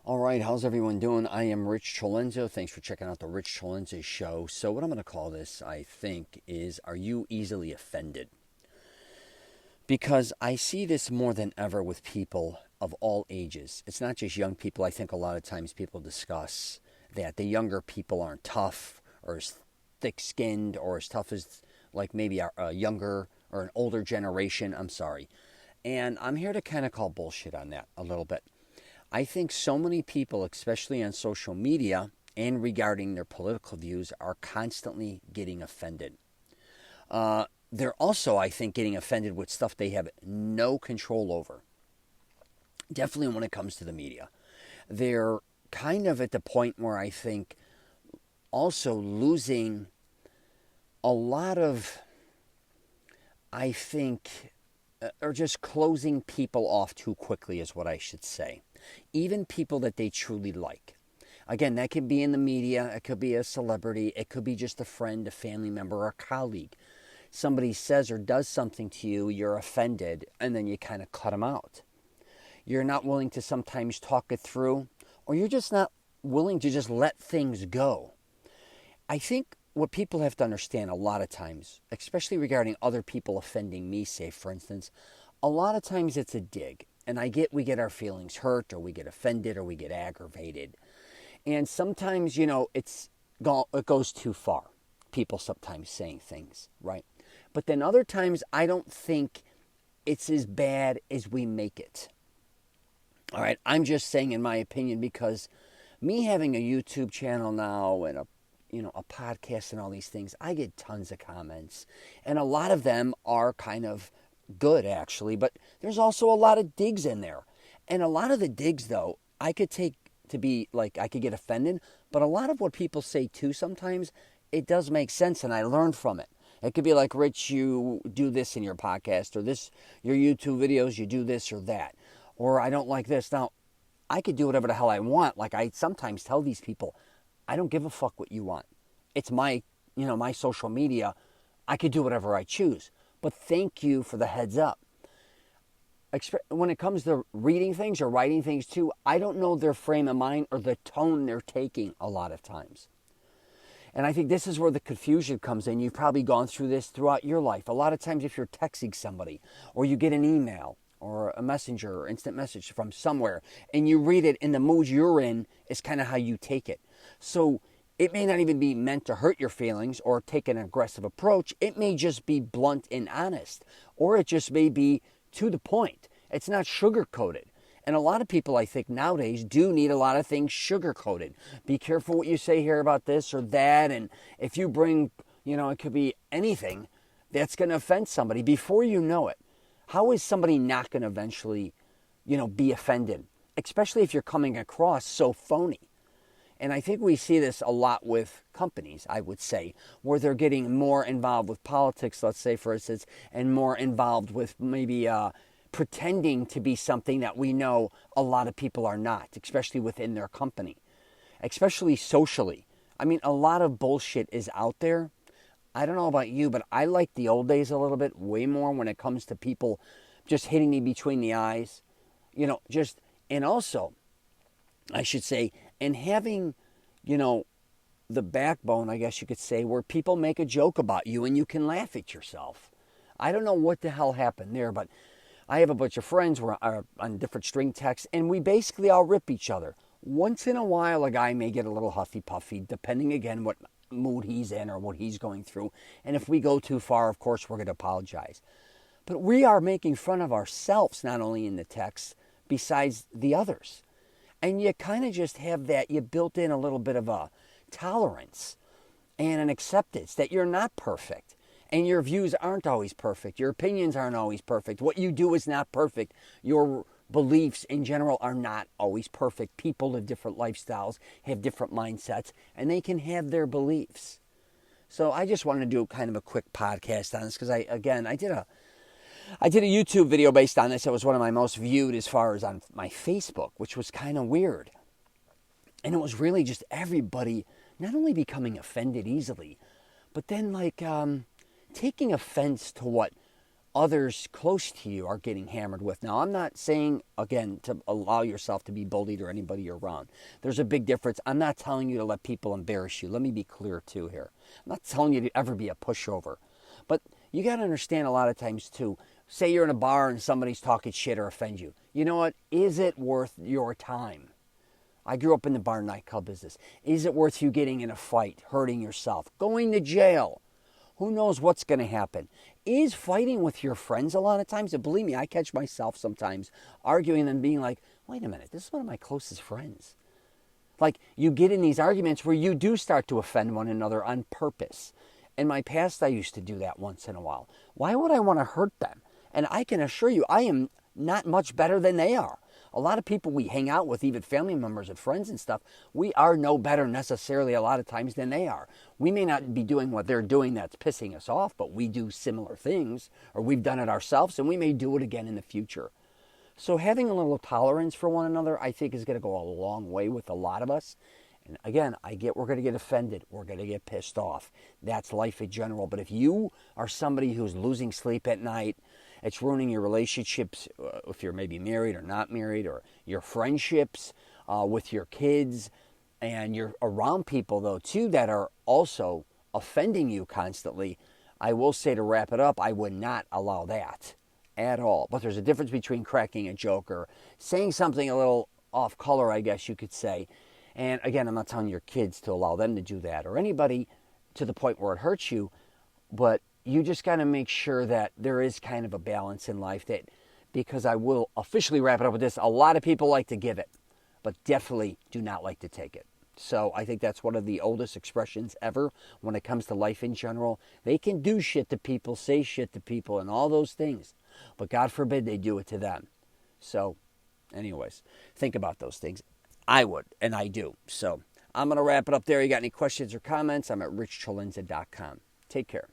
All right, how's everyone doing? I am Rich CELENZA. Thanks for checking out the Rich CELENZA show. So, what I'm going to call this, I think, is Are You Easily Offended? Because I see this more than ever with people of all ages. It's not just young people. I think a lot of times people discuss that the younger people aren't tough or as thick skinned or as tough as like maybe a younger or an older generation. I'm sorry. And I'm here to kind of call bullshit on that a little bit. I think so many people, especially on social media and regarding their political views, are constantly getting offended. They're also, I think, getting offended with stuff they have no control over. Definitely when it comes to the media. They're kind of at the point where I think also losing a lot of, I think, or just closing people off too quickly is what I should say. Even people that they truly like. Again, that could be in the media, it could be a celebrity, it could be just a friend, a family member, or a colleague. Somebody says or does something to you, you're offended, and then you kind of cut them out. You're not willing to sometimes talk it through, or you're just not willing to just let things go. I think what people have to understand a lot of times, especially regarding other people offending me, say for instance, a lot of times it's a dig. And we get our feelings hurt, or we get offended, or we get aggravated. And sometimes, it goes too far. People sometimes saying things, right? But then other times, I don't think it's as bad as we make it. All right, I'm just saying in my opinion, because me having a YouTube channel now and a podcast and all these things, I get tons of comments. And a lot of them are kind of good, actually, but there's also a lot of digs in there. And a lot of the digs, though, I could take to be like, I could get offended, but a lot of what people say too sometimes, it does make sense, and I learn from it. It could be like, Rich, you do this in your podcast, or this, your YouTube videos, you do this or that, or I don't like this. Now, I could do whatever the hell I want. Like I sometimes tell these people, I don't give a fuck what you want. It's my social media. I could do whatever I choose. But thank you for the heads up. When it comes to reading things or writing things too, I don't know their frame of mind or the tone they're taking a lot of times. And I think this is where the confusion comes in. You've probably gone through this throughout your life. A lot of times if you're texting somebody or you get an email or a messenger or instant message from somewhere and you read it in the mood you're in is kind of how you take it. So it may not even be meant to hurt your feelings or take an aggressive approach. It may just be blunt and honest, or it just may be to the point. It's not sugar-coated. And a lot of people, I think, nowadays do need a lot of things sugar-coated. Be careful what you say here about this or that. And if you bring, it could be anything that's going to offend somebody. Before you know it, how is somebody not going to eventually, be offended? Especially if you're coming across so phony. And I think we see this a lot with companies, I would say, where they're getting more involved with politics, let's say, for instance, and more involved with maybe pretending to be something that we know a lot of people are not, especially within their company, especially socially. I mean, a lot of bullshit is out there. I don't know about you, but I like the old days a little bit, way more when it comes to people just hitting me between the eyes, and also, I should say, and having, the backbone, I guess you could say, where people make a joke about you and you can laugh at yourself. I don't know what the hell happened there, but I have a bunch of friends who are on different string texts, and we basically all rip each other. Once in a while, a guy may get a little huffy-puffy, depending, again, what mood he's in or what he's going through. And if we go too far, of course, we're going to apologize. But we are making fun of ourselves, not only in the text, besides the others. And you kind of just have that, you built in a little bit of a tolerance and an acceptance that you're not perfect. And your views aren't always perfect. Your opinions aren't always perfect. What you do is not perfect. Your beliefs in general are not always perfect. People live different lifestyles, have different mindsets, and they can have their beliefs. So I just wanted to do kind of a quick podcast on this because I did a YouTube video based on this. It was one of my most viewed as far as on my Facebook, which was kind of weird. And it was really just everybody not only becoming offended easily, but then taking offense to what others close to you are getting hammered with. Now, I'm not saying, again, to allow yourself to be bullied or anybody you're around. There's a big difference. I'm not telling you to let people embarrass you. Let me be clear, too, here. I'm not telling you to ever be a pushover. But you got to understand a lot of times, too, say you're in a bar and somebody's talking shit or offend you. You know what? Is it worth your time? I grew up in the bar and nightclub business. Is it worth you getting in a fight, hurting yourself, going to jail? Who knows what's going to happen? Is fighting with your friends a lot of times? And believe me, I catch myself sometimes arguing and being like, wait a minute, this is one of my closest friends. Like, you get in these arguments where you do start to offend one another on purpose. In my past, I used to do that once in a while. Why would I want to hurt them? And I can assure you, I am not much better than they are. A lot of people we hang out with, even family members and friends and stuff, we are no better necessarily a lot of times than they are. We may not be doing what they're doing that's pissing us off, but we do similar things, or we've done it ourselves, and we may do it again in the future. So having a little tolerance for one another, I think, is going to go a long way with a lot of us. And again, I get we're going to get offended. We're going to get pissed off. That's life in general. But if you are somebody who's losing sleep at night, it's ruining your relationships, if you're maybe married or not married, or your friendships with your kids, and you're around people, though, too, that are also offending you constantly, I will say, to wrap it up, I would not allow that at all. But there's a difference between cracking a joke or saying something a little off color, I guess you could say. And again, I'm not telling your kids to allow them to do that, or anybody to the point where it hurts you, but you just got to make sure that there is kind of a balance in life, that, because I will officially wrap it up with this, a lot of people like to give it, but definitely do not like to take it. So I think that's one of the oldest expressions ever when it comes to life in general. They can do shit to people, say shit to people, and all those things, but God forbid they do it to them. So anyways, think about those things. I would, and I do. So I'm going to wrap it up there. You got any questions or comments? I'm at richcholenza.com. Take care.